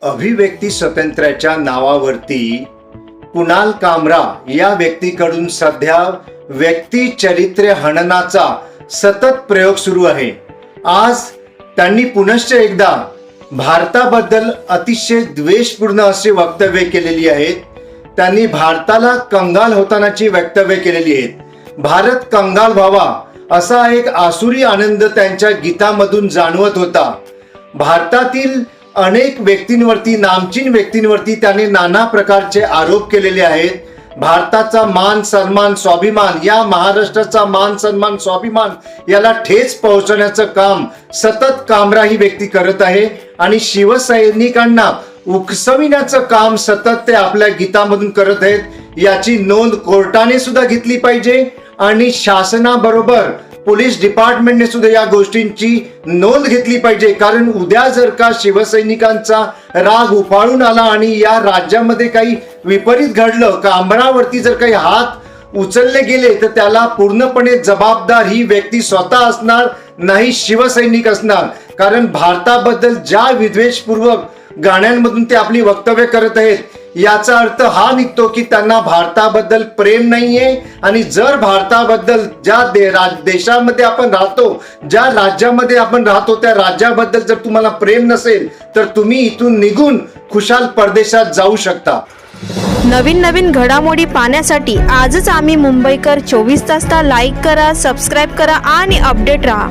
अभिव्यक्ती स्वातंत्र्याच्या नावावरती कुणाल कामरा या व्यक्तीकडून सध्या व्यक्ती चरित्र हननाचा सतत प्रयोग सुरू आहे। आज त्यांनी पुनश्च एकदा भारताबद्दल अतिशय द्वेषपूर्ण असे वक्तव्य केलेली आहेत। त्यांनी भारताला कंगाल होतानाची वक्तव्य केलेली आहेत। भारत कंगाल व्हावा असा एक आसुरी आनंद त्यांच्या गीतामधून जाणवत होता। भारतातील अनेक व्यक्तींवरती, नामचीन व्यक्तींवरती त्याने नाना प्रकारचे आरोप केलेले आहेत। भारताचा मान सन्मान स्वाभिमान, या महाराष्ट्राचा मान सन्मान स्वाभिमान याला ठेच पोहोचवण्याचं काम सतत कामरा ही व्यक्ती करत आहे आणि शिवसैनिकांना उकसविण्याचं काम सतत ते आपल्या गीतामधून करत आहेत। याची नोंद कोर्टाने सुद्धा घेतली पाहिजे आणि शासनाबरोबर पोलीस डिपार्टमेंटने सुद्धा या गोष्टींची नोंद घेतली पाहिजे। कारण उद्या जर का शिवसैनिकांचा राग उफाळून आला आणि या राज्यामध्ये काही विपरीत घडलं, कामरावरती जर काही हात उचलले गेले, तर त्याला पूर्णपणे जबाबदार ही व्यक्ती स्वतः असणार, नाही शिवसैनिक असणार। कारण भारताबद्दल ज्या विद्वेषपूर्वक गाण्यांमधून ते आपली वक्तव्य करत आहेत, याचा अर्थ हा निघतो की त्यांना भारताबद्दल प्रेम नाहीये। आणि जर भारताबद्दल, ज्या देशामध्ये आपण राहतो, ज्या राज्यामध्ये आपण राहतो, त्या राज्याबद्दल जर तुम्हाला प्रेम नसेल तर तुम्ही इथून निघून खुशाल परदेशात जाऊ शकता। नवीन घडामोडी पाहण्यासाठी आजच आम्ही मुंबईकर 24 तासला लाईक करा, सबस्क्राईब करा आणि अपडेट रहा।